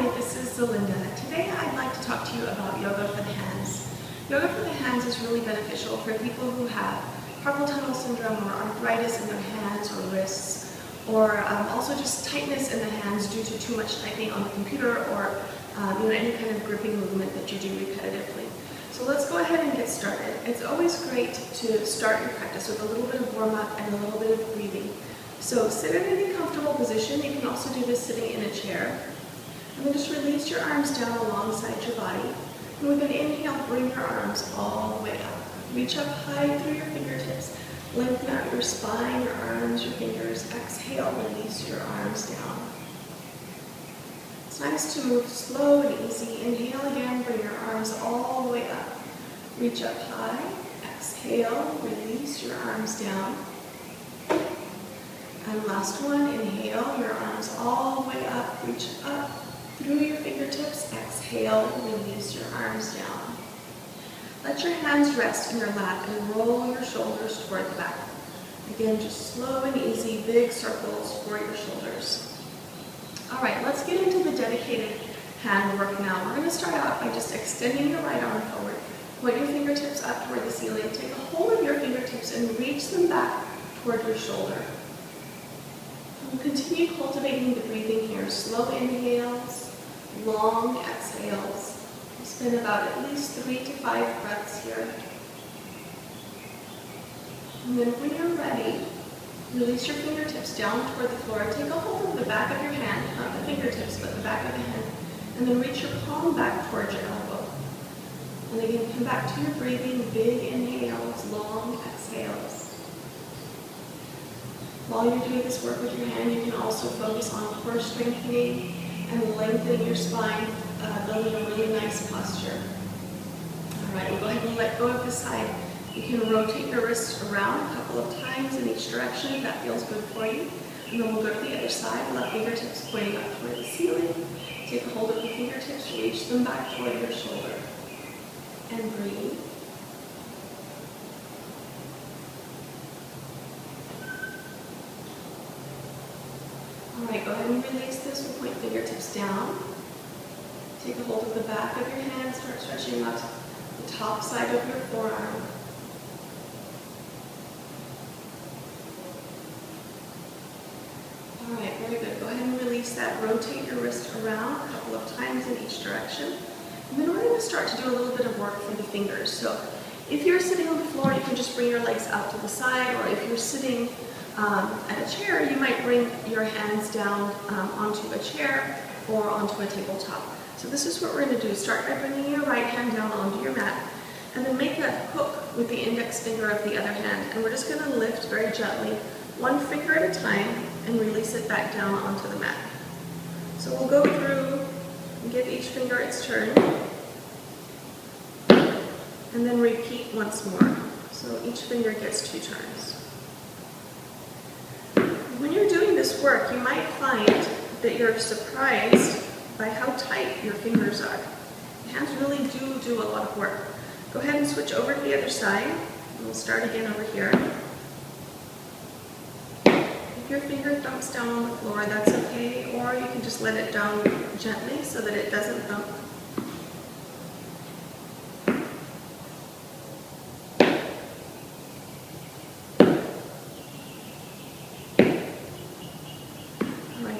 Hi, this is Zelinda. Today I'd like to talk to you about yoga for the hands. Yoga for the hands is really beneficial for people who have carpal tunnel syndrome or arthritis in their hands or wrists, or also just tightness in the hands due to too much typing on the computer or any kind of gripping movement that you do repetitively. So let's go ahead and get started. It's always great to start your practice with a little bit of warm-up and a little bit of breathing. So sit in any comfortable position. You can also do this sitting in a chair. And then just release your arms down alongside your body. And with an inhale, bring your arms all the way up. Reach up high through your fingertips. Lengthen out your spine, your arms, your fingers. Exhale, release your arms down. It's nice to move slow and easy. Inhale again, bring your arms all the way up. Reach up high. Exhale, release your arms down. And last one, inhale, your arms all the way up. Reach up through your fingertips. Exhale, release your arms down. Let your hands rest in your lap and roll your shoulders toward the back. Again, just slow and easy, big circles for your shoulders. All right, let's get into the dedicated hand work now. We're going to start out by just extending your right arm forward. Point your fingertips up toward the ceiling. Take a hold of your fingertips and reach them back toward your shoulder. We'll continue cultivating the breathing here. Slow inhales, long exhales. We'll spend about at least 3 to 5 breaths here. And then when you're ready, release your fingertips down toward the floor. Take a hold of the back of your hand, not the fingertips, but the back of the hand. And then reach your palm back toward your elbow. And again, come back to your breathing, big inhales, long exhales. While you're doing this work with your hand, you can also focus on core strengthening and lengthening your spine, building a really nice posture. All right, we'll go ahead and let go of the side. You can rotate your wrists around a couple of times in each direction if that feels good for you. And then we'll go to the other side, left fingertips pointing up toward the ceiling. Take a hold of the fingertips, reach them back toward your shoulder. And breathe. All right, go ahead and release this. We'll point fingertips down. Take a hold of the back of your hand. Start stretching out the top side of your forearm. All right, very good. Go ahead and release that. Rotate your wrist around a couple of times in each direction. And then we're going to start to do a little bit of work for the fingers. So if you're sitting on the floor, you can just bring your legs out to the side, or if you're sitting at a chair, you might bring your hands down onto a chair or onto a tabletop. So this is what we're going to do. Start by bringing your right hand down onto your mat, and then make a hook with the index finger of the other hand. And we're just going to lift very gently, one finger at a time, and release it back down onto the mat. So we'll go through and give each finger its turn, and then repeat once more. So each finger gets 2 turns. When you're doing this work, you might find that you're surprised by how tight your fingers are. Your hands really do a lot of work. Go ahead and switch over to the other side, and we'll start again over here. If your finger thumps down on the floor, that's okay, or you can just let it down gently so that it doesn't thump.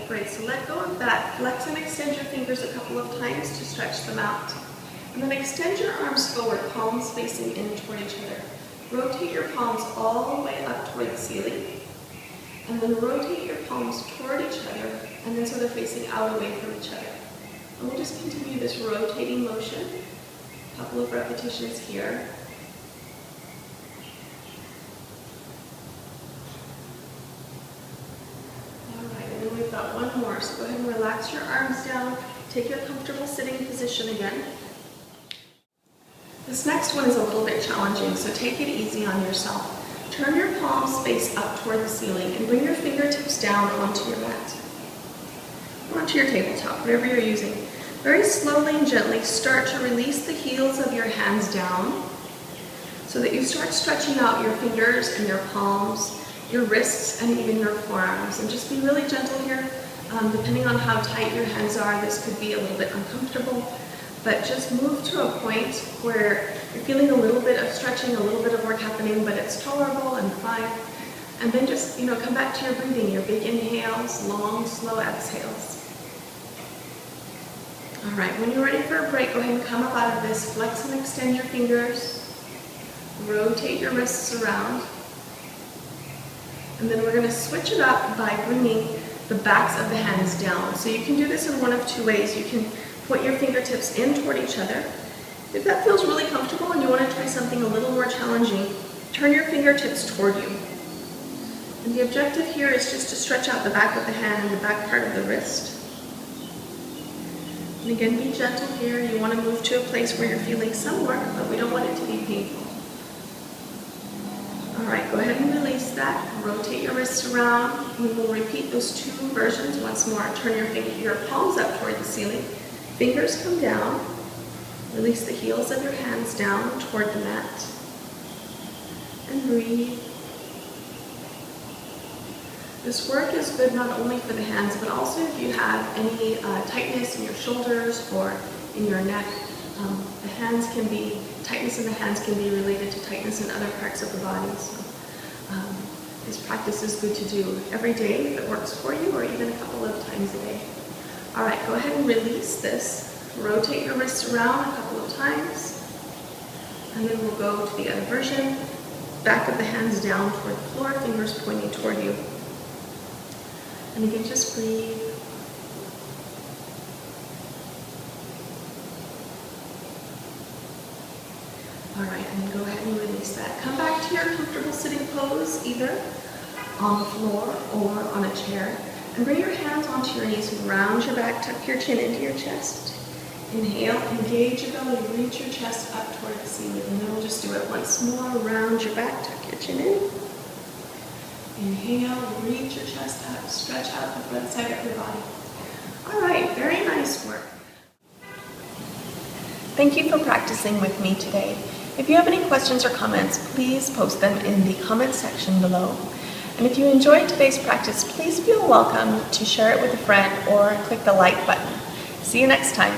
Great, so let go of that. Flex and extend your fingers a couple of times to stretch them out. And then extend your arms forward, palms facing in toward each other. Rotate your palms all the way up toward the ceiling. And then rotate your palms toward each other, and then so they're facing out away from each other. And we'll just continue this rotating motion. A couple of repetitions here. We've got one more, so go ahead and relax your arms down. Take your comfortable sitting position again. This next one is a little bit challenging, so take it easy on yourself. Turn your palms face up toward the ceiling and bring your fingertips down onto your mat, or onto your tabletop, whatever you're using. Very slowly and gently start to release the heels of your hands down so that you start stretching out your fingers and your palms, your wrists, and even your forearms. And just be really gentle here. Depending on how tight your hands are, this could be a little bit uncomfortable, but just move to a point where you're feeling a little bit of stretching, a little bit of work happening, but it's tolerable and fine. And then just, come back to your breathing, your big inhales, long, slow exhales. All right, when you're ready for a break, go ahead and come up out of this. Flex and extend your fingers. Rotate your wrists around. And then we're going to switch it up by bringing the backs of the hands down. So you can do this in one of two ways. You can point your fingertips in toward each other. If that feels really comfortable and you want to try something a little more challenging, turn your fingertips toward you. And the objective here is just to stretch out the back of the hand and the back part of the wrist. And again, be gentle here. You want to move to a place where you're feeling some work, but we don't want it to be painful. All right, go ahead and release that. Rotate your wrists around. We will repeat those two versions once more. Turn your palms up toward the ceiling. Fingers come down. Release the heels of your hands down toward the mat. And breathe. This work is good not only for the hands, but also if you have any tightness in your shoulders or in your neck. Tightness in the hands can be related to tightness in other parts of the body. So this practice is good to do every day if it works for you, or even a couple of times a day. All right, go ahead and release this. Rotate your wrists around a couple of times. And then we'll go to the other version. Back of the hands down toward the floor, fingers pointing toward you. And again, just breathe. All right, and then go ahead and release that. Come back to your comfortable sitting pose, either on the floor or on a chair. And bring your hands onto your knees. Round your back, tuck your chin into your chest. Inhale, engage your belly, reach your chest up toward the ceiling. And then we'll just do it once more. Round your back, tuck your chin in. Inhale, reach your chest up, stretch out the front side of your body. All right, very nice work. Thank you for practicing with me today. If you have any questions or comments, please post them in the comment section below. And if you enjoyed today's practice, please feel welcome to share it with a friend or click the like button. See you next time.